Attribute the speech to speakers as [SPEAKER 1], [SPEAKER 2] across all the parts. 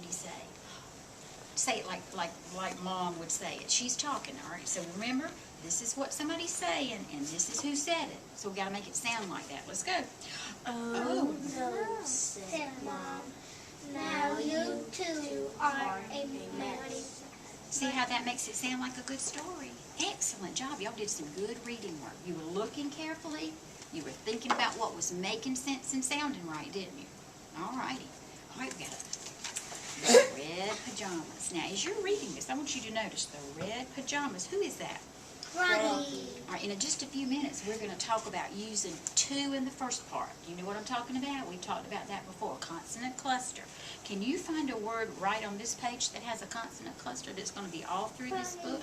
[SPEAKER 1] did he say? Say it like Mom would say it. She's talking, all right? So remember, this is what somebody's saying, and this is who said it. So we got to make it sound like that. Let's go.
[SPEAKER 2] Oh, no, said Mom. Now you two are a mess.
[SPEAKER 1] See how that makes it sound like a good story? Excellent job. Y'all did some good reading work. You were looking carefully. You were thinking about what was making sense and sounding right, didn't you? All righty. All right, we got red pajamas. Now, as you're reading this, I want you to notice the red pajamas. Who is that?
[SPEAKER 2] Froggy.
[SPEAKER 1] All right, in just a few minutes, we're going to talk about using two in the first part. You know what I'm talking about? We talked about that before, consonant cluster. Can you find a word right on this page that has a consonant cluster that's going to be all through this book?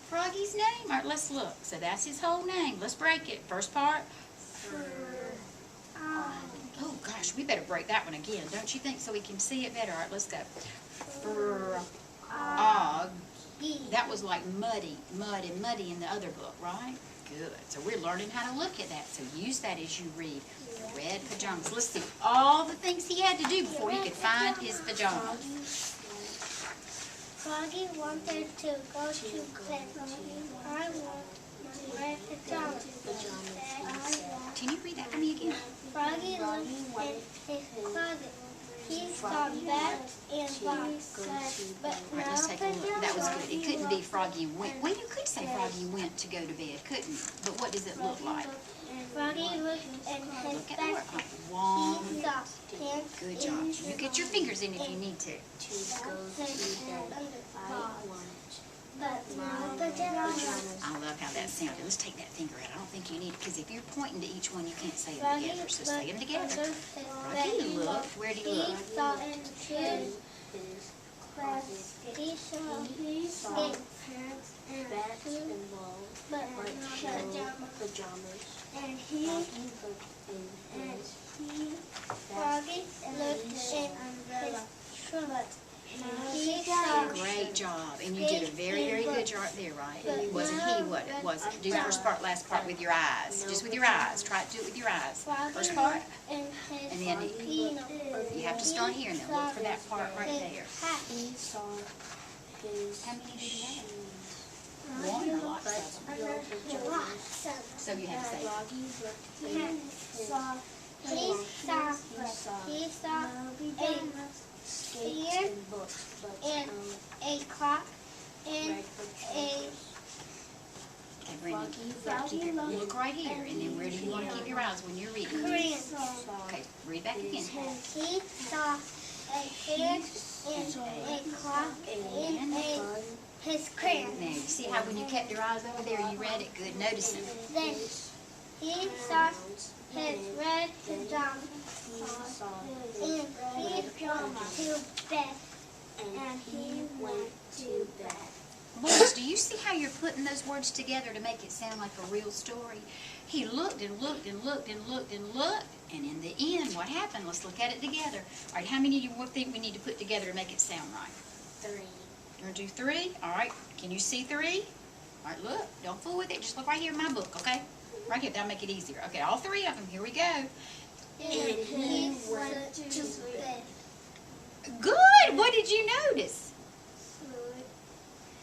[SPEAKER 1] Froggy's name. All right, let's look. So that's his whole name. Let's break it. First part. Oh, gosh, we better break that one again, don't you think, so we can see it better? All right, let's go. That was like muddy in the other book, right? Good. So we're learning how to look at that. So use that as you read the red pajamas. Let's see all the things he had to do before he could find his pajamas.
[SPEAKER 2] Froggy wanted to go to bed. I want my red pajamas.
[SPEAKER 1] Can you read that for me again?
[SPEAKER 2] Froggy looked in his closet. He saw bats and boxes, but
[SPEAKER 1] All right, let's take a look. That was good. It couldn't be Froggy went. Well, you could say Froggy went to go to bed, couldn't you? But what does it look like?
[SPEAKER 2] Froggy looked in his
[SPEAKER 1] Look at the word.
[SPEAKER 2] basket.
[SPEAKER 1] One.
[SPEAKER 2] He saw pants
[SPEAKER 1] Good job. You get your fingers in if you need to.
[SPEAKER 2] But no pajamas.
[SPEAKER 1] I love how that sounded. Let's take that finger out. I don't think you need it, because if you're pointing to each one, you can't say them together. So say them together. Froggy looked. Where did he
[SPEAKER 2] He
[SPEAKER 1] look?
[SPEAKER 2] saw his basket. He saw pants and shoes, but no pajamas. And Froggy looked in his trunk. He saw
[SPEAKER 1] Great job. And you did a very, very good job there, right? It wasn't he, what it wasn't. Do the first part, last part with your eyes. Just with your eyes. Try to do it with your eyes. First part. And then you have to start here and then look for that part right there. How many did you have? One or lots of them? So you have to say,
[SPEAKER 2] He saw and a clock and a
[SPEAKER 1] okay, Brandon, look right here. And then where do you want to keep your eyes when you're reading?
[SPEAKER 2] crayon.
[SPEAKER 1] Okay, read back again.
[SPEAKER 2] He saw a pen and a clock and his crayon.
[SPEAKER 1] Now, you see how when you kept your eyes over there, you read it good? Notice him.
[SPEAKER 2] Then he saw his red pajamas and he went to bed. And he went to bed.
[SPEAKER 1] Boys, do you see how you're putting those words together to make it sound like a real story? He looked and looked and looked and looked and looked, and in the end, what happened? Let's look at it together. All right, how many do you think we need to put together to make it sound right?
[SPEAKER 2] 3.
[SPEAKER 1] You want to do 3? All right, can you see 3? All right, look, don't fool with it. Just look right here in my book, okay? Right here, that'll make it easier. Okay, all 3 of them, here we go.
[SPEAKER 2] And he went to bed.
[SPEAKER 1] Good, what did you notice?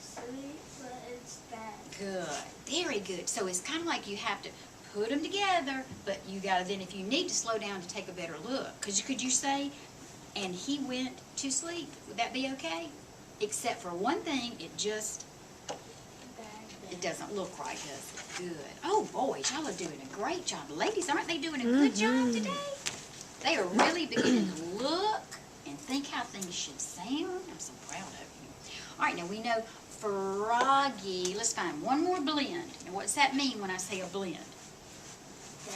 [SPEAKER 2] Sleep, but it's bad.
[SPEAKER 1] Good, very good. So it's kind of like you have to put them together, but you got to then, if you need to slow down to take a better look, could you say, and he went to sleep? Would that be okay? Except for one thing, it doesn't look right, does it? Good. Oh, boys, y'all are doing a great job. Ladies, aren't they doing a good job today? They are really beginning to look and think how things should sound. I'm so proud of you. All right, now we know Froggy. Let's find one more blend. Now, what's that mean when I say a blend?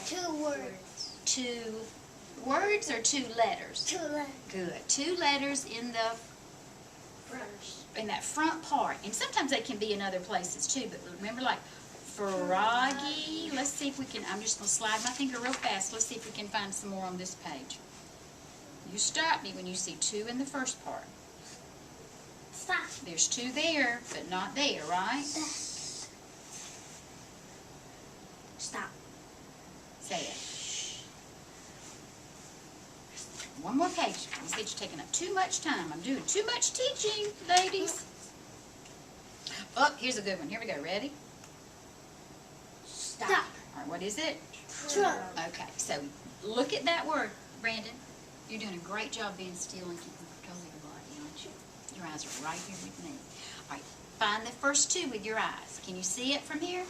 [SPEAKER 2] 2 words.
[SPEAKER 1] 2 words or 2 letters?
[SPEAKER 2] 2 letters.
[SPEAKER 1] Good. 2 letters in the in that front part. And sometimes they can be in other places too, but remember, like Froggy. Let's see if we can, I'm just going to slide my finger real fast. Let's see if we can find some more on this page. You stop me when you see 2 in the first part.
[SPEAKER 2] Stop.
[SPEAKER 1] There's 2 there, but not there, right?
[SPEAKER 2] Stop.
[SPEAKER 1] Say it. one more page. You said you're taking up too much time. I'm doing too much teaching, ladies. Oh, here's a good one. Here we go. Ready?
[SPEAKER 2] Stop.
[SPEAKER 1] All right, what is it?
[SPEAKER 2] Truck.
[SPEAKER 1] Okay, so look at that word, Brandon. You're doing a great job being still and keeping control of your body, aren't you? Your eyes are right here with me. All right, find the first two with your eyes. Can you see it from here?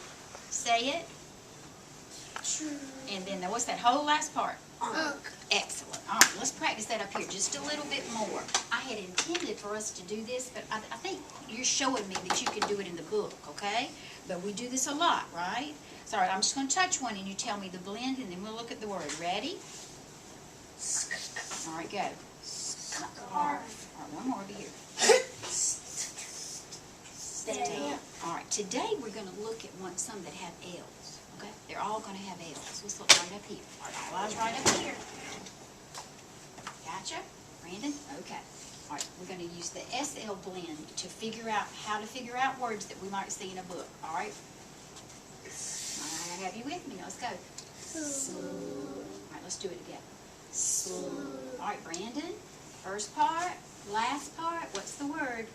[SPEAKER 1] Say it. And then what's that whole last part? Excellent. All right, let's practice that up here just a little bit more. I had intended for us to do this, but I think you're showing me that you can do it in the book, okay? But we do this a lot, right? So, all right, I'm just going to touch one and you tell me the blend and then we'll look at the word. Ready? All right, go. All right, one more over here. Stand. All right, today we're going to look at some that have L's, okay? They're all going to have L's. Let's look right up here. All right, all eyes right up here. Gotcha? Brandon? Okay. All right, we're going to use the SL blend to figure out how to figure out words that we might see in a book, all right? I have you with me. Let's go. All right, let's do it again. All right, Brandon. First part, last part. What's the word?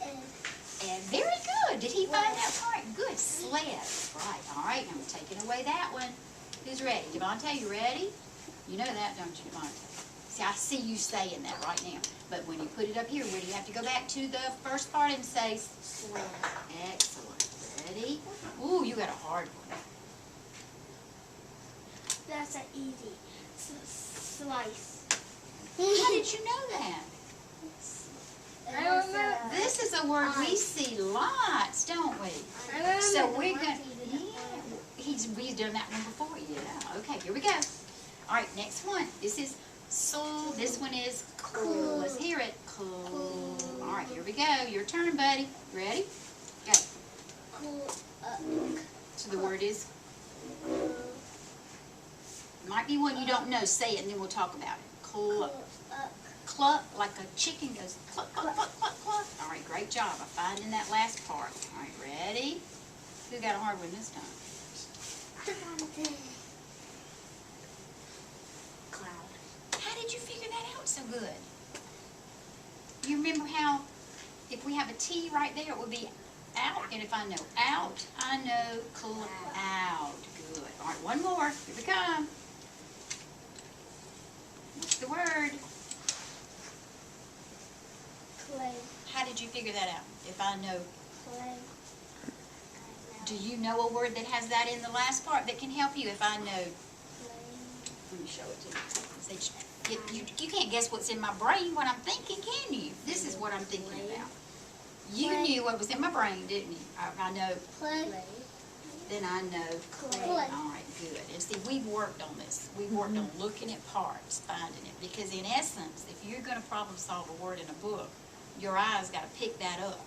[SPEAKER 1] And very good. Did he find that part? Good. Sled. Right. All right. Now we're taking away that one. Who's ready? Devontae, you ready? You know that, don't you, Devontae? See, I see you saying that right now. But when you put it up here, where do you have to go back to the first part and say sled? Excellent. Ready? Ooh, you got a hard one.
[SPEAKER 2] That's an easy. Slice.
[SPEAKER 1] How did you know that?
[SPEAKER 2] I don't know.
[SPEAKER 1] This is a word we see lots, don't we? So we're going to, we've done that one before, yeah. Okay, here we go. All right, next one. This is soul. This one is cool. Let's hear it. Cool. All right, here we go. Your turn, buddy. Ready? Go.
[SPEAKER 2] Cool.
[SPEAKER 1] So the word is, might be one you don't know. Say it and then we'll talk about it. Cool. Cluck, like a chicken goes cluck, cluck, cluck, cluck, cluck. All right, great job. I'm finding that last part. All right, ready? Who got a hard one this time?
[SPEAKER 2] Cloud.
[SPEAKER 1] How did you figure that out so good? You remember how if we have a T right there, it would be out, and if I know out, I know cloud. Good. All right, one more. Here we come. What's the word?
[SPEAKER 2] Clay.
[SPEAKER 1] How did you figure that out? If I know,
[SPEAKER 2] Clay.
[SPEAKER 1] do you know a word that has that in the last part that can help you? If I know, let me show it to you. You can't guess what's in my brain, what I'm thinking, can you? This is what I'm thinking about. You knew what was in my brain, didn't you? I know.
[SPEAKER 2] Clay.
[SPEAKER 1] Then I know.
[SPEAKER 2] Clay.
[SPEAKER 1] All right, good. And see, we've worked on this. We've worked on looking at parts, finding it. Because in essence, if you're going to problem solve a word in a book, your eye's got to pick that up.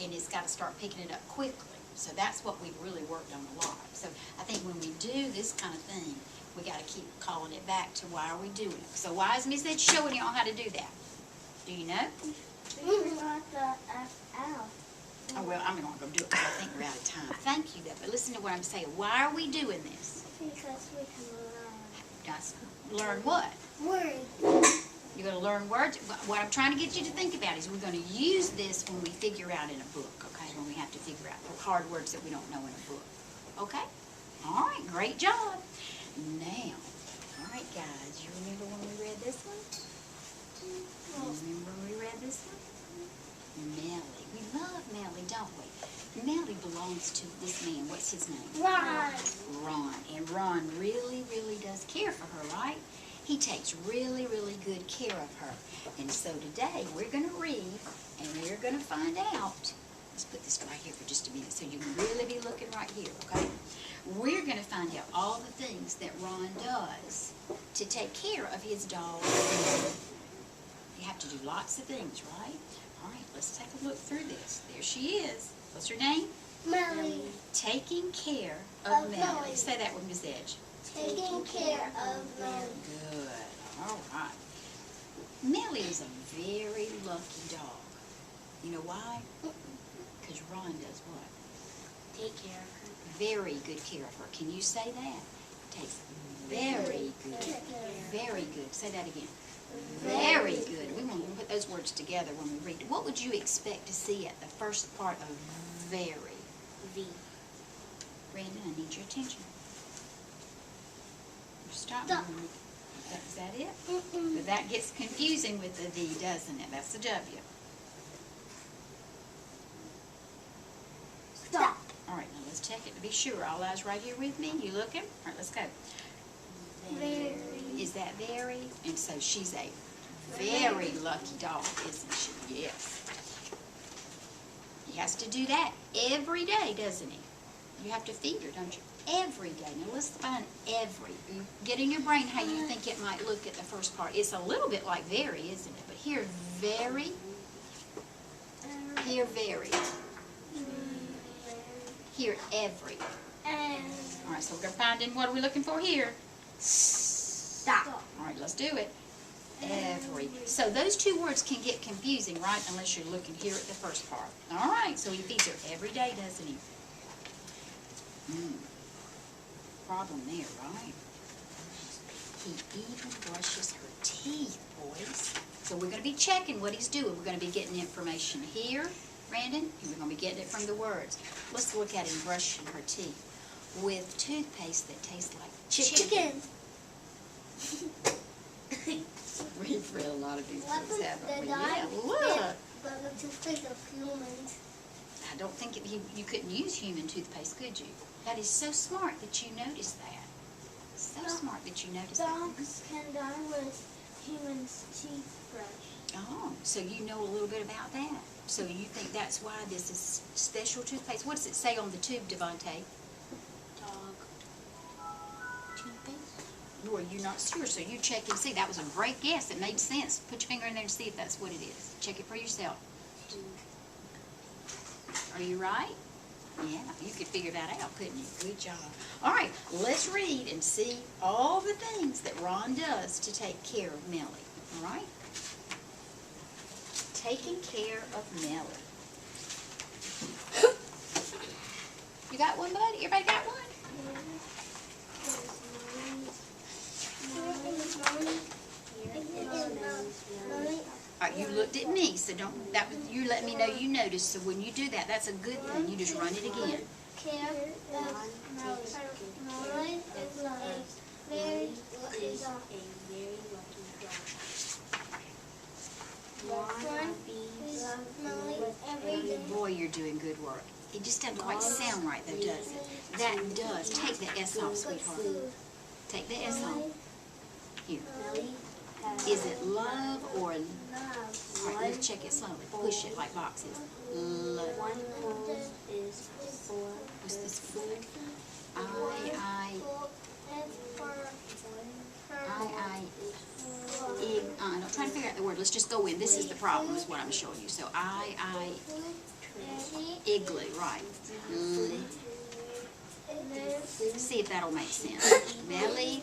[SPEAKER 1] And it's got to start picking it up quickly. So that's what we've really worked on a lot. So I think when we do this kind of thing, we got to keep calling it back to why are we doing it. So why is Miss Ed showing y'all how to do that? Do you know? Oh, well, I'm not going to do it because I think we're out of time. Thank you, though. But listen to what I'm saying. Why are we doing this?
[SPEAKER 2] Because we can
[SPEAKER 1] Learn what?
[SPEAKER 2] words.
[SPEAKER 1] You're going to learn words. What I'm trying to get you to think about is we're going to use this when we figure out in a book, okay? When we have to figure out the hard words that we don't know in a book. Okay? All right, great job. Now, all right, guys, you remember when we read this one? You remember when we read this one? Melly. We love Melly, don't we? Melly belongs to this man. What's his name?
[SPEAKER 2] Ron.
[SPEAKER 1] Ron. And Ron really, really does care for her, right? He takes really, really good care of her. And so today we're going to read and we're going to find out. Let's put this right here for just a minute so you can really be looking right here, okay? We're going to find out all the things that Ron does to take care of his dog. You have to do lots of things, right? All right, let's take a look through this. There she is. What's her name?
[SPEAKER 2] Melly.
[SPEAKER 1] Taking care of Melly.
[SPEAKER 2] Melly.
[SPEAKER 1] Say that with Miss Edge.
[SPEAKER 2] Taking care of Melly.
[SPEAKER 1] Good. All right. Melly is a very lucky dog. You know why? Because Ron does what?
[SPEAKER 2] Take care of her.
[SPEAKER 1] Very good care of her. Can you say that? tastes very good. Very good. Say that again. Very good. We want to put those words together when we read. What would you expect to see at the first part of very?
[SPEAKER 2] V.
[SPEAKER 1] Brandon, I need your attention. Stop.
[SPEAKER 2] Stop.
[SPEAKER 1] Is that it? But that gets confusing with the V, doesn't it? That's the W.
[SPEAKER 2] Stop.
[SPEAKER 1] All right, now let's check it to be sure. All eyes right here with me. You looking? All right, let's go.
[SPEAKER 2] Very.
[SPEAKER 1] Is that very? And so she's a very lucky dog, isn't she? Yes. He has to do that every day, doesn't he? You have to feed her, don't you? Every day. Now let's find every. Get in your brain how you think it might look at the first part. It's a little bit like very, isn't it? But here, very. Here, very. Here, every. All right, so we're going to find in what are we looking for here?
[SPEAKER 2] Stop.
[SPEAKER 1] All right, let's do it. Every. So those two words can get confusing, right, unless you're looking here at the first part. All right, so he feeds her every day, doesn't he? Problem there, right? He even brushes her teeth, boys. So we're going to be checking what he's doing. We're going to be getting information here, Brandon, and we're going to be getting it from the words. Let's look at him brushing her teeth with toothpaste that tastes like chicken. We've read a lot of these books, haven't we? Yeah, look.
[SPEAKER 2] But the toothpaste of humans.
[SPEAKER 1] I don't think you couldn't use human toothpaste, could you? That is so smart that you noticed that. So smart that you noticed that.
[SPEAKER 2] Dogs can die with humans' teeth brushed.
[SPEAKER 1] Oh, so you know a little bit about that. So you think that's why this is special toothpaste. What does it say on the tube, Devontae?
[SPEAKER 2] Dog toothpaste.
[SPEAKER 1] Or you're not sure, so you check and see. That was a great guess. It made sense. Put your finger in there and see if that's what it is. Check it for yourself. Are you right? Yeah, you could figure that out, couldn't you? Good job. All right, let's read and see all the things that Ron does to take care of Melly. All right? Taking care of Melly. You got one, buddy? Everybody got one? All right, you looked at me, so don't. You let me know you noticed. So when you do that, that's a good thing. You just run it again.
[SPEAKER 2] Care of Molly is a very lucky dog. One is Molly every day.
[SPEAKER 1] Boy, you're doing good work. It just doesn't quite sound right, though, does it? That does. Take the S off, sweetheart. Take the S off. Here. Is it love or love? All right, let's check it slowly. Push it like boxes. Love. What's this for? Don't try to figure out the word. Let's just go in. This is the problem, is what I'm showing you. So igloo, right. See if that'll make sense. Melly.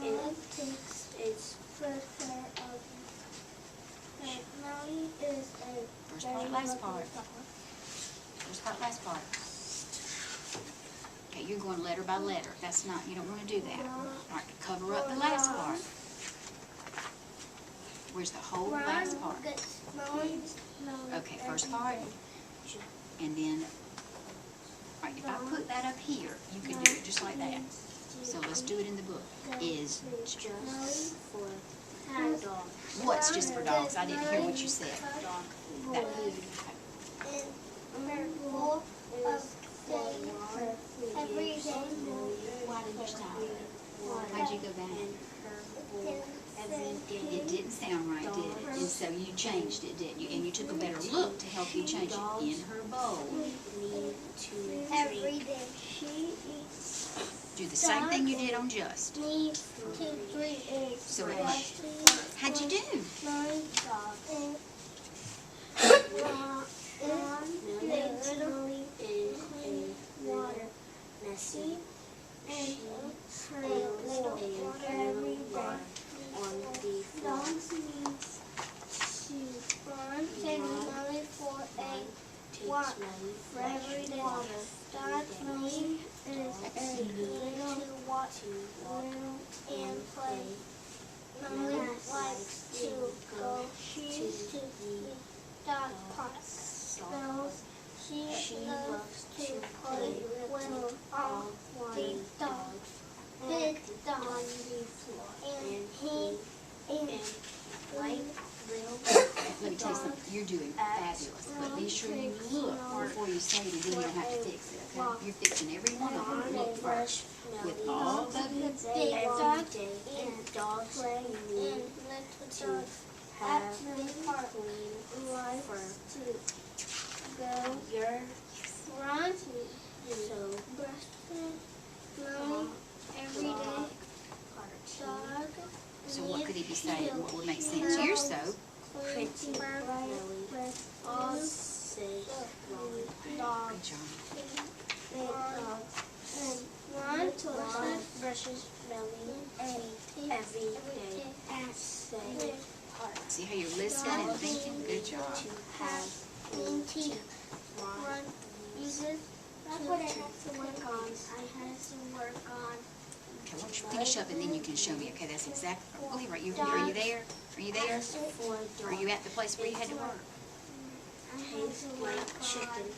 [SPEAKER 2] Molly takes its fair share of it. Molly is a
[SPEAKER 1] First part, last part. First part, last part. Okay, you're going letter by letter. That's not, you don't want to do that. All right, cover up the last part. Where's the whole last part? Okay, first part. And then, all right, if I put that up here, you can do it just like that. So let's do it in the book. Is just
[SPEAKER 2] for dogs.
[SPEAKER 1] What's just for dogs? I didn't hear what you said. That,
[SPEAKER 2] Every day.
[SPEAKER 1] why did you stop? Why'd you go back? It didn't sound right, did it? And so you changed it, didn't you? And you took a better look to help you change it. In her bowl.
[SPEAKER 2] Every day she eats.
[SPEAKER 1] Do the same thing you did on Just.
[SPEAKER 2] Needs 2, 3 eggs.
[SPEAKER 1] So how'd you do?
[SPEAKER 2] Literally is a water messy and trails every day. On the dogs needs to run and Molly for a walk for every day. Dog Molly is a Mommy likes to go to the dog park. So she loves to play with all the dogs. Big dogs. And white little
[SPEAKER 1] Let me tell you something, you're doing fabulous, but be sure you look before you say it, and then you don't have to fix it, okay? You're fixing every one of them, look first, with all the
[SPEAKER 2] big dogs and dogs play and little dogs have the park likes to go run, so mommy every day dog.
[SPEAKER 1] So what could he be saying, what would make sense? You're so
[SPEAKER 2] Pretty with all dogs.
[SPEAKER 1] good job.
[SPEAKER 2] Big dogs. And one brushes belly every day at the park.
[SPEAKER 1] See how you're listening and thinking? Good job.
[SPEAKER 2] To have clean teeth. One uses that's what I had to work on. I had to work on.
[SPEAKER 1] Okay, why don't you finish up and then you can show me. Okay, that's exactly. Go ahead, right? Are you there? Are you there? Are you at the place where you had to work?
[SPEAKER 2] I had to work chicken.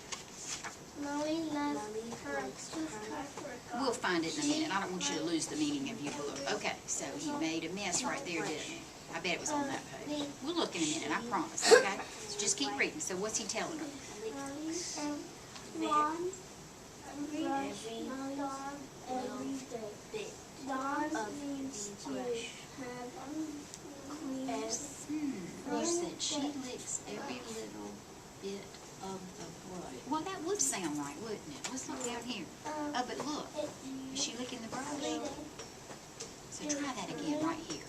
[SPEAKER 2] Mommy loves her toothbrush.
[SPEAKER 1] We'll find it in a minute. I don't want you to lose the meaning of your book. Okay, so he made a mess right there, didn't he? I bet it was on that page. We'll look in a minute, I promise, okay? So just keep reading. So what's he telling her?
[SPEAKER 2] One every dog every day. Dogs needs to have clean.
[SPEAKER 1] You said she licks every little bit of the brush. Well, that would sound right, wouldn't it? Let's look down here. Oh, but look, is she licking the brush? So try that again right here.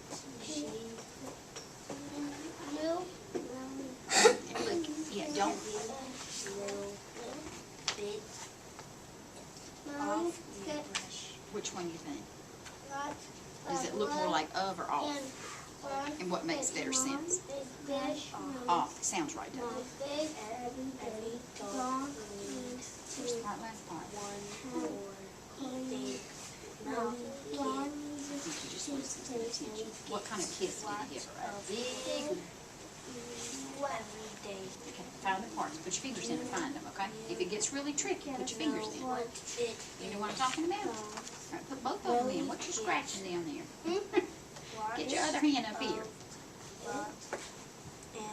[SPEAKER 1] And look, yeah, don't. Which one do you think? Does it look more like of or off? And what makes better sense? Off. Sounds right, doesn't it? First part, last part. You just listen to the attention. What kind of kiss did he give her? A big.
[SPEAKER 2] Every day.
[SPEAKER 1] Okay, find the parts. Put your fingers in and find them, okay? If it gets really tricky, put your fingers in. You know what I'm talking about? All right, put both of them in. What you scratching down there? Get your other hand up here.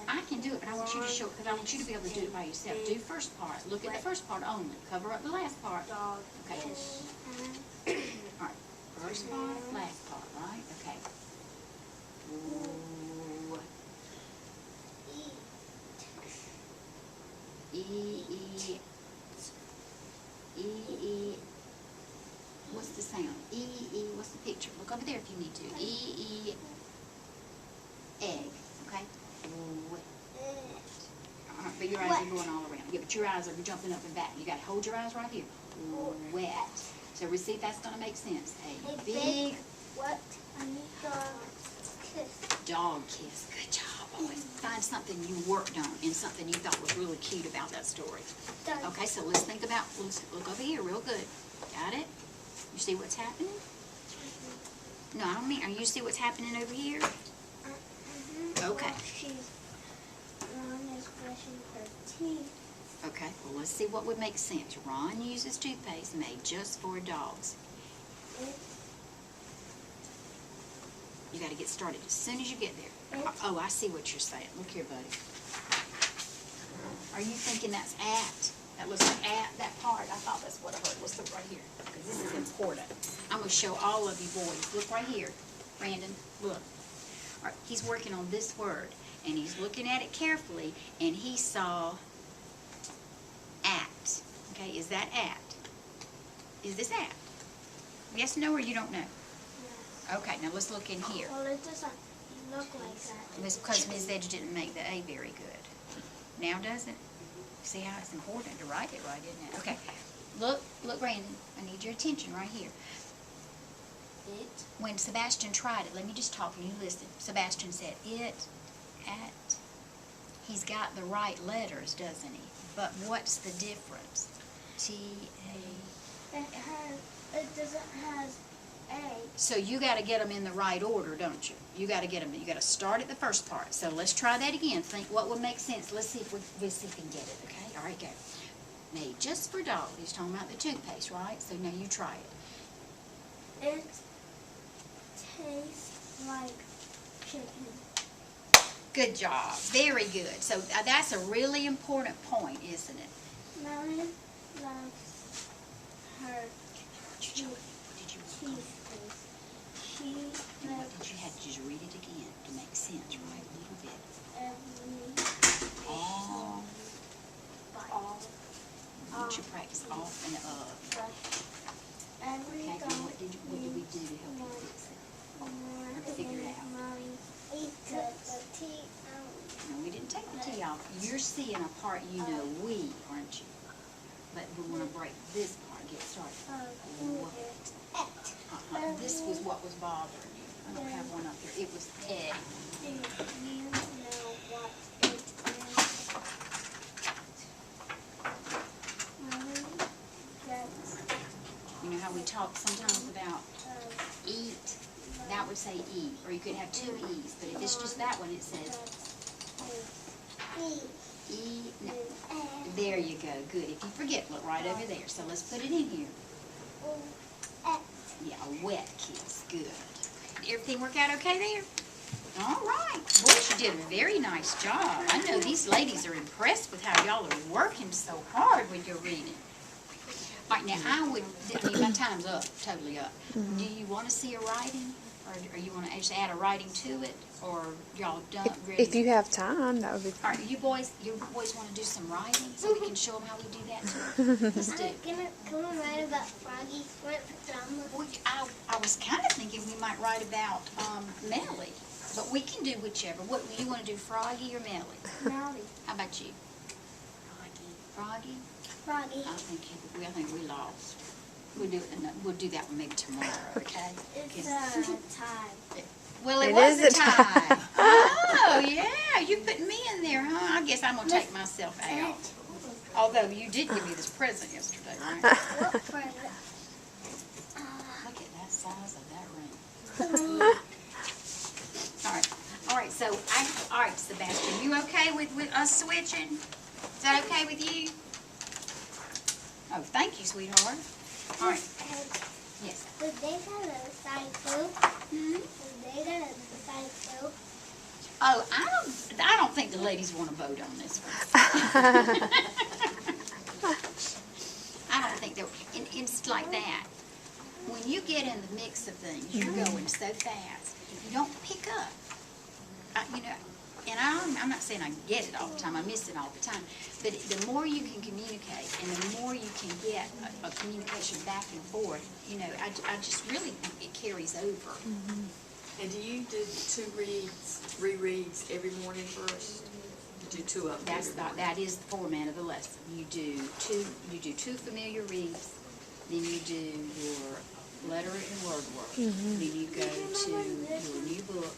[SPEAKER 1] I can do it, but I want you to show, because I want you to be able to do it by yourself. Do first part. Look at the first part only. Cover up the last part. Okay. All right. First part, last part, right? Okay. Ooh. What's the sound? What's the picture? Look over there if you need to. Egg. Okay? But your eyes are going all around. Yeah, but your eyes are jumping up and back. You got to hold your eyes right here. Wet. So see if that's going to make sense. A big
[SPEAKER 2] what? Dog kiss.
[SPEAKER 1] Dog kiss. Good job. Always find something you worked on and something you thought was really cute about that story. Okay, so let's think about, let's look over here real good. Got it? You see what's happening? No, I don't mean, you see what's happening over here? Okay.
[SPEAKER 2] Ron is brushing her teeth.
[SPEAKER 1] Okay, well let's see what would make sense. Ron uses toothpaste made just for dogs. You got to get started as soon as you get there. Oh, I see what you're saying. Look here, buddy. Are you thinking that's at? That looks like at, that part. I thought that's what I heard. Let's look right here, because this is important. I'm going to show all of you boys. Look right here. Brandon, look. All right, he's working on this word, and he's looking at it carefully, and he saw at. Okay, is that at? Is this at? Yes, no, or you don't know? Okay, now let's look in here.
[SPEAKER 2] Well, it doesn't look like that.
[SPEAKER 1] It's because Ms. Edge didn't make the A very good. Now does it? See how it's important to write it right, isn't it? Okay, look, Brandon, I need your attention right here. When Sebastian tried it, let me just talk and you listen. Sebastian said, at. He's got the right letters, doesn't he? But what's the difference? T-A.
[SPEAKER 2] It doesn't have
[SPEAKER 1] So you got to get them in the right order, don't you? You got to get them. You got to start at the first part. So let's try that again. Think what would make sense. Let's see if we can get it. Okay. All right. Go. Made just for Dolly. He's talking about the toothpaste, right? So now you try it.
[SPEAKER 2] It tastes like chicken.
[SPEAKER 1] Good job. Very good. So that's a really important point, isn't it?
[SPEAKER 2] Melanie loves her toothpaste. She
[SPEAKER 1] You had to just read it again to make sense, right? A little bit. All. Once you practice off and up. Okay, and what did we do to help you fix it? Or figure it out? No, we didn't take the T off. You're seeing a part you know we, aren't you? But we want to break this part, get started. This was what was bothering you. I don't have one up here. It was egg.
[SPEAKER 2] Do you know what it is?
[SPEAKER 1] You know how we talk sometimes about eat? That would say eat, or you could have two E's, but if it's just that one, it says E. No. There you go. Good. If you forget, look right over there. So let's put it in here. Yeah, a wet kiss. Good. Did everything work out okay there? All right. Boys, you did a very nice job. I know these ladies are impressed with how y'all are working so hard with your reading. All right, now my time's up, totally up. Do you want to see a writing? Or you want to just add a writing to it? Or y'all done?
[SPEAKER 3] If you have time, that would be
[SPEAKER 1] All right, you boys want to do some writing so we can show them how we do that too? Let's do it.
[SPEAKER 2] Can we write about Froggy went pajamas?
[SPEAKER 1] I was kind of thinking we might write about Melly, but we can do whichever. What you want to do, Froggy or Melly?
[SPEAKER 2] Melly.
[SPEAKER 1] How about you? Froggy.
[SPEAKER 2] Froggy.
[SPEAKER 1] I think we lost. We'll do that one maybe tomorrow. Okay.
[SPEAKER 2] It's a tie.
[SPEAKER 1] Well, it
[SPEAKER 3] It
[SPEAKER 1] was
[SPEAKER 3] is
[SPEAKER 1] a
[SPEAKER 3] a
[SPEAKER 1] tie. Oh yeah, you put me in there, huh? I guess I'm gonna take myself out. Although you did give me this present yesterday, right?
[SPEAKER 2] What present?
[SPEAKER 1] Look at that size of that ring. All right. So all right, Sebastian, you okay with us switching? Is that okay with you? Oh, thank you, sweetheart. All right. Yes.
[SPEAKER 2] Did they got a side too?
[SPEAKER 1] Hmm?
[SPEAKER 2] Did they got a side too?
[SPEAKER 1] Oh, I don't think the ladies want to vote on this one. I don't think it's like that. When you get in the mix of things, you're going so fast. You don't pick up. And I'm not saying I get it all the time. I miss it all the time. But the more you can communicate and the more you can get a communication back and forth, I just really think it carries over.
[SPEAKER 4] And do you do two rereads every morning first? You do two of them every morning?
[SPEAKER 1] That is the format of the lesson. You do two familiar reads, then you do your letter and word work. Then you go to your new book,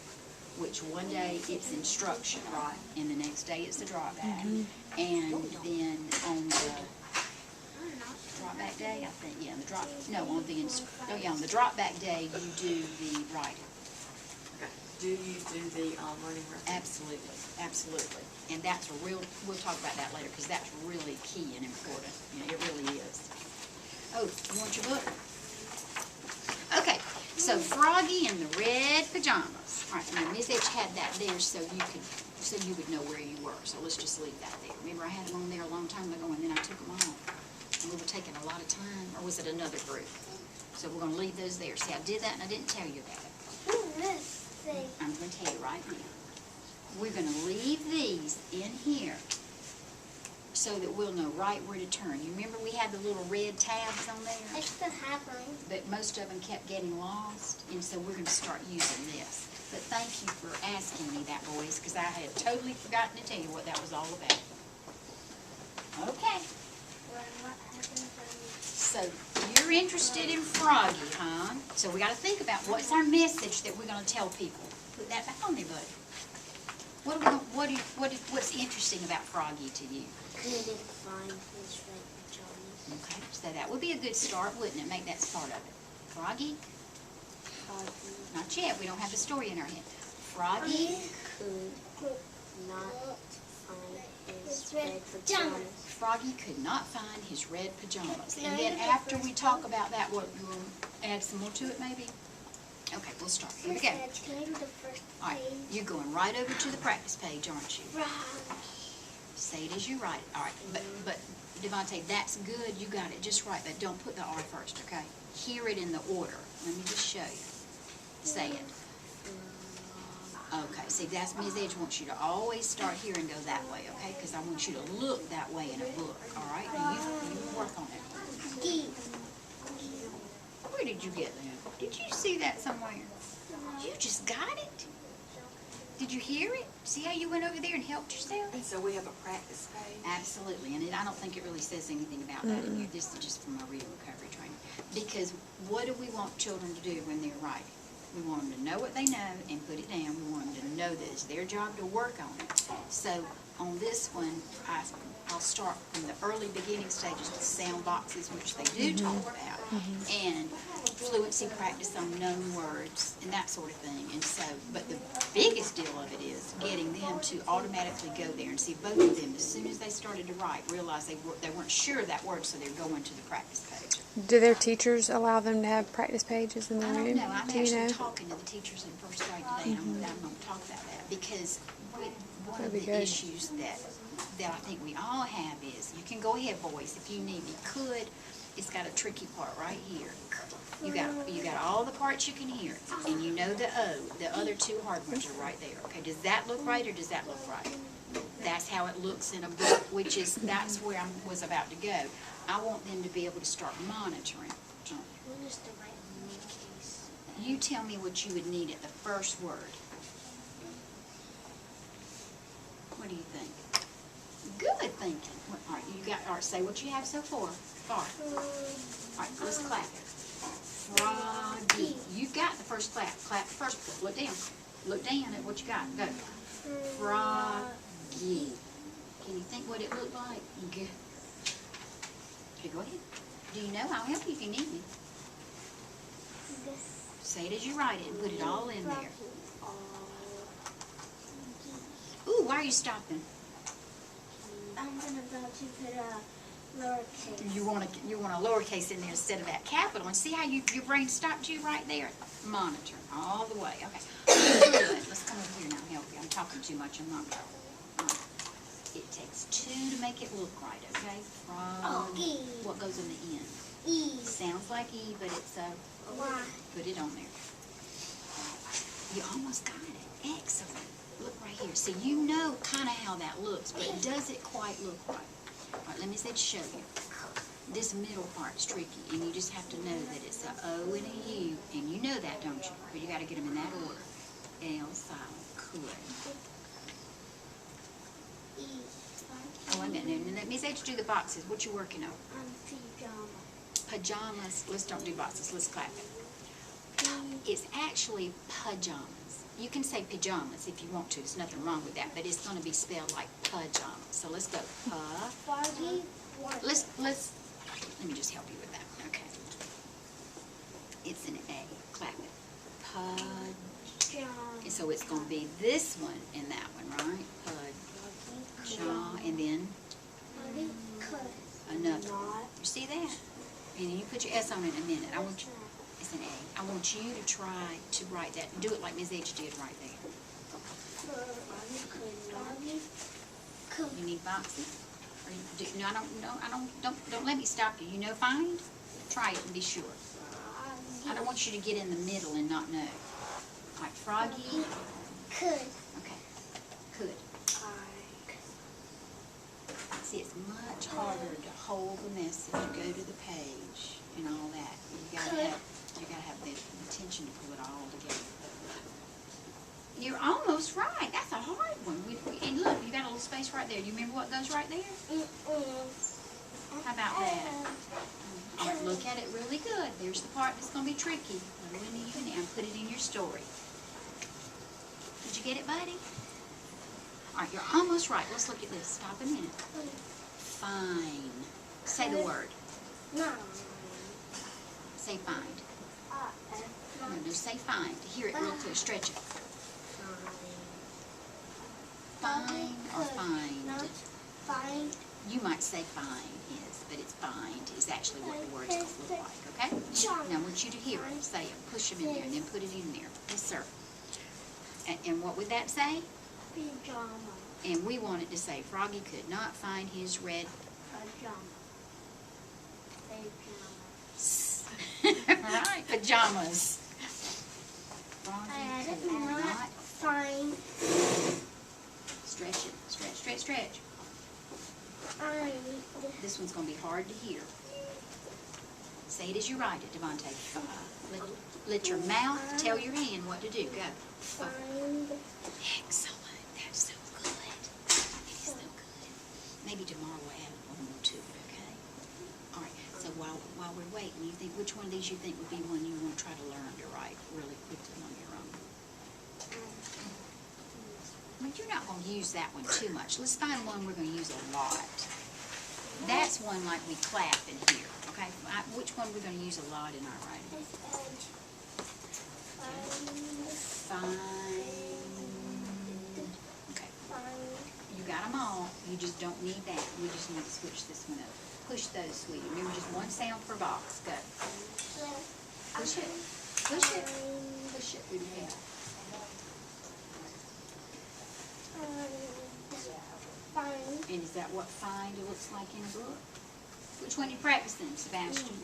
[SPEAKER 1] which one day it's instruction, right? And the next day it's the drop back. And then on the drop back day, I think, yeah, on the drop back day you do the writing.
[SPEAKER 4] Okay. Do you do the learning reference?
[SPEAKER 1] Absolutely. And that's we'll talk about that later because that's really key and important. It really is. Oh, you want your book? Okay, so Froggy in the red pajamas. All right, now Miss H had that there so you would know where you were. So let's just leave that there. Remember I had them on there a long time ago and then I took them off. And we were taking a lot of time, or was it another group? So we're going to leave those there. See, I did that and I didn't tell you about it. I'm going to tell you right now. We're going to leave these in here so that we'll know right where to turn. You remember we had the little red tabs on there?
[SPEAKER 2] I still have them.
[SPEAKER 1] But most of them kept getting lost, and so we're going to start using this. But thank you for asking me that, boys, because I had totally forgotten to tell you what that was all about. Okay. So you're interested in Froggy, huh? So we got to think about what's our message that we're going to tell people. Put that back on there, buddy. What's interesting about Froggy to you?
[SPEAKER 2] Couldn't find his red pajamas.
[SPEAKER 1] Okay, so that would be a good start, wouldn't it? Make that start of it. Froggy Not yet. We don't have the story in our head. Froggy
[SPEAKER 5] could not find his red pajamas.
[SPEAKER 1] Froggy could not find his red pajamas. And then after we talk about that, what, you will add some more to it maybe? Okay, we'll start. Here we go. All right, you're going right over to the practice page, aren't you? Say it as you write it. All right, but Devontae, that's good. You got it just right, but don't put the R first, okay? Hear it in the order. Let me just show you. Say it. Okay, see, that's Ms. Edge wants you to always start here and go that way, okay? Because I want you to look that way in a book, all right? Now you work on it. Where did you get that? Did you see that somewhere? You just got it? Did you hear it? See how you went over there and helped yourself?
[SPEAKER 4] And so we have a practice page.
[SPEAKER 1] Absolutely, and I don't think it really says anything about that in here. This is just from my reading recovery training. Because what do we want children to do when they're writing? We want them to know what they know and put it down. We want them to know that it's their job to work on it. So on this one, I'll start from the early beginning stages with sound boxes, which they do talk about, and fluency practice on known words and that sort of thing. And so, but the biggest deal of it is getting them to automatically go there and see both of them as soon as they started to write, realize they weren't sure of that word, so they're going to the practice page.
[SPEAKER 3] Do their teachers allow them to have practice pages in their
[SPEAKER 1] I don't
[SPEAKER 3] room?
[SPEAKER 1] know. I'm
[SPEAKER 3] Do you
[SPEAKER 1] actually
[SPEAKER 3] know?
[SPEAKER 1] talking to the teachers in first grade today, and I'm going to talk about that because one of
[SPEAKER 3] That'd be
[SPEAKER 1] the
[SPEAKER 3] good.
[SPEAKER 1] issues that I think we all have is, you can go ahead, boys, if you need me. Could, it's got a tricky part right here. You got all the parts you can hear, and you know the O. The other two hard ones are right there. Okay, does that look right or does that look right? That's how it looks in a book, that's where I was about to go. I want them to be able to start monitoring. You tell me what you would need at the first word. What do you think? Good thinking. All right, say what you have so far. All right, let's clap. Froggy. You got the first clap. Clap the first. Look down. Look down at what you got. Go. Froggy. Can you think what it looked like? Good. Okay, go ahead. Do you know? I'll help you if you need me. Say it as you write it and put it all in there. Ooh, why are you stopping?
[SPEAKER 2] I'm about to put a lowercase.
[SPEAKER 1] You want a lowercase in there instead of that capital. And see how your brain stopped you right there? Monitor all the way. Okay. Good. Let's come over here now and help you. I'm talking too much. I'm not. It takes two to make it look right, okay?
[SPEAKER 2] E.
[SPEAKER 1] What goes in the end?
[SPEAKER 2] E.
[SPEAKER 1] Sounds like E, but it's
[SPEAKER 2] Y.
[SPEAKER 1] put it on there. You almost got it. Excellent. Look right here. See, you know kind of how that looks, but does it quite look right? All right, let me show you. This middle part's tricky, and you just have to know that it's a O and a U, and you know that, don't you? But you got to get them in that order. L silent. Could.
[SPEAKER 2] E.
[SPEAKER 1] Oh, wait a minute. Let me do the boxes. What you working on?
[SPEAKER 2] Pajama.
[SPEAKER 1] Pajamas. Let's don't do boxes. Let's clap it. It's actually pajamas. You can say pajamas if you want to. There's nothing wrong with that, but it's going to be spelled like pajamas. So let's go.
[SPEAKER 2] Froggy.
[SPEAKER 1] Let me just help you with that. Okay. It's an A. Clap it. And so it's going to be this one and that one, right? And then another. You see that? And then you put your S on it in a minute. It's an A. I want you to try to write that. Do it like Ms. H did right there. You need boxes? No, don't let me stop you. You know find? Try it and be sure. I don't want you to get in the middle and not know. All right, Froggy.
[SPEAKER 2] Could.
[SPEAKER 1] Okay. Could. See, it's much harder to hold the message, go to the page, and all that. You gotta have the attention to pull it all together. You're almost right. That's a hard one. And look, you got a little space right there. You remember what goes right there? How about that? All right, look at it really good. There's the part that's going to be tricky. Little and even, and put it in your story. Did you get it, buddy? All right, you're almost right. Let's look at this. Stop a minute. Fine. Say the word.
[SPEAKER 2] No.
[SPEAKER 1] Say find. No, just say find. Hear it real clear. Stretch it. Find or find.
[SPEAKER 2] Not find.
[SPEAKER 1] You might say find is, but it's find is actually what the word's going to look like, okay? Now I want you to hear it. Say it. Push them in there and then put it in there. Yes, sir. And what would that say?
[SPEAKER 2] Pajama.
[SPEAKER 1] And we want it to say, Froggy could not find his red
[SPEAKER 2] Pajama.
[SPEAKER 1] right, pajamas.
[SPEAKER 2] I
[SPEAKER 1] Froggy
[SPEAKER 2] did
[SPEAKER 1] could
[SPEAKER 2] not
[SPEAKER 1] not.
[SPEAKER 2] find.
[SPEAKER 1] Stretch it. Stretch, stretch, stretch. This one's going to be hard to hear. Say it as you write it, Devontae. Let your mouth tell your hand what to do. Go.
[SPEAKER 2] Find.
[SPEAKER 1] Excellent. That's so good. That is so good. Maybe tomorrow we'll add one more to it, okay? All right. So while we're waiting, you think which one of these you think would be one you want to try to learn to write really quickly on your own? I mean, you're not going to use that one too much. Let's find one we're going to use a lot. That's one like we clap in here, okay? Which one we're going to use a lot in our writing?
[SPEAKER 2] This edge.
[SPEAKER 1] Find. Okay.
[SPEAKER 2] Find.
[SPEAKER 1] You got them all. You just don't need that. We just need to switch this one up. Push those, sweetie. Remember, just one sound per box. Go. Push it. Push it. Push it. Good job.
[SPEAKER 2] Find.
[SPEAKER 1] And is that what find looks like in a book? Which one are you practicing, Sebastian?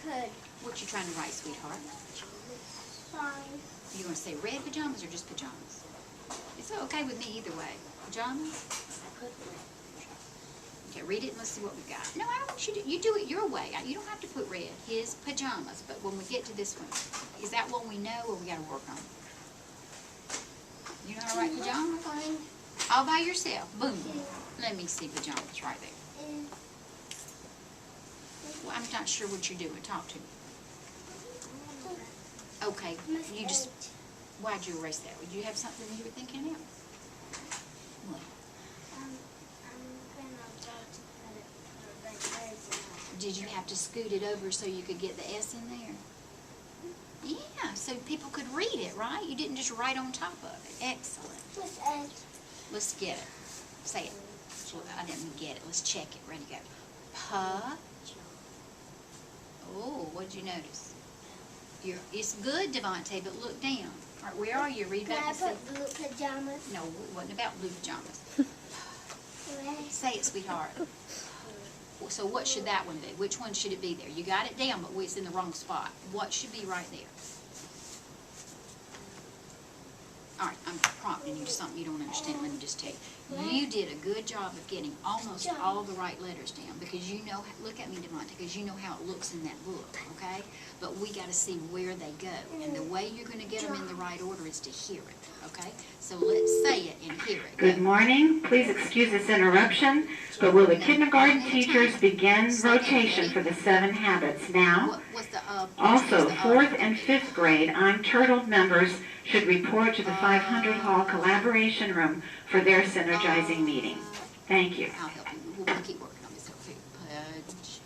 [SPEAKER 2] Could.
[SPEAKER 1] What you trying to write, sweetheart?
[SPEAKER 2] Find.
[SPEAKER 1] You want to say red pajamas or just pajamas? It's okay with me either way. Pajamas? Okay, read it and let's see what we got. No, I don't want you to. You do it your way. You don't have to put red. His pajamas. But when we get to this one, is that one we know or we got to work on? You know how to write pajamas?
[SPEAKER 2] Find.
[SPEAKER 1] All by yourself. Boom. Let me see pajamas right there. Well, I'm not sure what you're doing. Talk to me. Okay, you just, why'd you erase that? Would you have something you were thinking of? What?
[SPEAKER 2] I'm gonna go to put it for the
[SPEAKER 1] Did you have to scoot it over so you could get the S in there? Yeah, so people could read it, right? You didn't just write on top of it. Excellent.
[SPEAKER 2] This edge.
[SPEAKER 1] Let's get it. Say it. Well, I didn't get it. Let's check it. Ready, go. Pa. Oh, what did you notice? It's good, Devontae, but look down. All right, where are you? Read
[SPEAKER 2] Can
[SPEAKER 1] back
[SPEAKER 2] I
[SPEAKER 1] to see.
[SPEAKER 2] put blue pajamas?
[SPEAKER 1] No, it wasn't about blue pajamas.
[SPEAKER 2] Red.
[SPEAKER 1] Say it, sweetheart. So what should that one be? Which one should it be there? You got it down, but it's in the wrong spot. What should be right there? All right, I'm prompting you to something you don't understand. Let me just tell you. You did a good job of getting almost all the right letters down because you know, look at me, Devontae, because you know how it looks in that book, okay? But we got to see where they go. And the way you're going to get them in the right order is to hear it, okay? So let's say it and hear it.
[SPEAKER 6] Good morning. Please excuse this interruption, but will the kindergarten teachers begin rotation for the 7 habits now? Also, 4th and 5th grade unturtled members should report to the 500 Hall Collaboration Room for their synergizing meeting. Thank you.
[SPEAKER 1] I'll help you. We'll keep working on this. Okay. Pudge.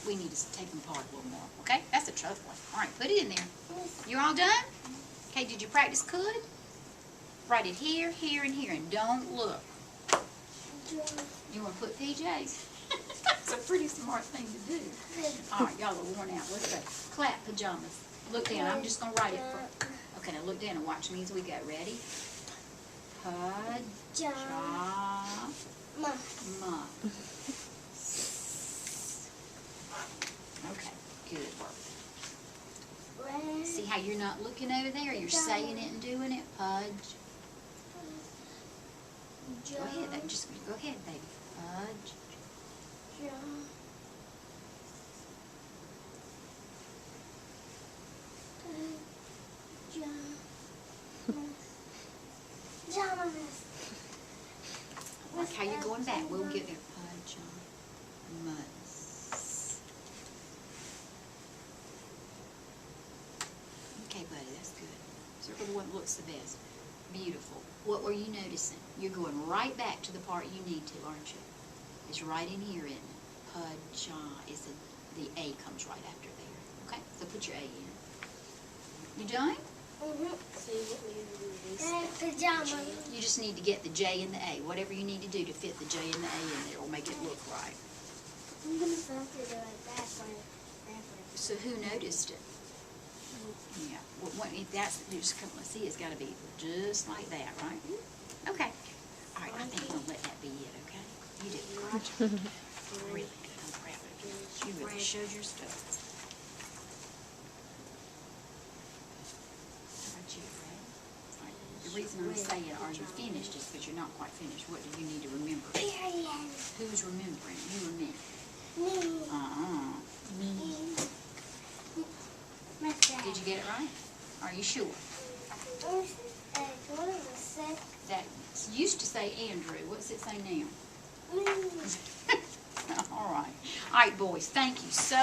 [SPEAKER 1] We need to take them apart a little more. Okay? That's a tough one. All right, put it in there. You all done? Okay, did you practice could? Write it here, here, and here, and don't look. You want to put PJs? That's a pretty smart thing to do. All right, y'all are worn out. Let's go. Clap pajamas. Look down. I'm just going to write it for... Okay, now look down and watch me as we go. Ready? Pajama. Okay, good work. See how you're not looking over there? You're saying it and doing it. Pudge. Go ahead. Just go ahead, baby. Pudge. Like how you're going back. We'll get there. Pajamas. Okay, buddy, that's good. Circle the one that looks the best. Beautiful. What were you noticing? You're going right back to the part you need to, aren't you? It's right in here, isn't it? Pajama. It's a the A comes right after there. Okay, so put your A in. You done?
[SPEAKER 5] So you want me to release
[SPEAKER 2] Red
[SPEAKER 5] that?
[SPEAKER 2] pajamas.
[SPEAKER 1] You just need to get the J and the A. Whatever you need to do to fit the J and the A in there will make it look right.
[SPEAKER 2] I'm gonna have to do it that way.
[SPEAKER 1] So who noticed it? Yeah, well, if that's, just come, let's see, it's gotta be just like that, right? Okay. All right, I think we'll let that be it, okay? You did a great job. Really good, I'm proud of you. You really showed your stuff. How about you, Ray? All right, the reason I'm saying, are you finished, is because you're not quite finished. What do you need to remember?
[SPEAKER 2] Period.
[SPEAKER 1] Who's remembering, you or me?
[SPEAKER 2] Me. What's that?
[SPEAKER 1] Did you get it right? Are you sure?
[SPEAKER 2] What is the second?
[SPEAKER 1] That used to say Andrew. What's it say now?
[SPEAKER 2] Me.
[SPEAKER 1] All right. All right, boys, thank you so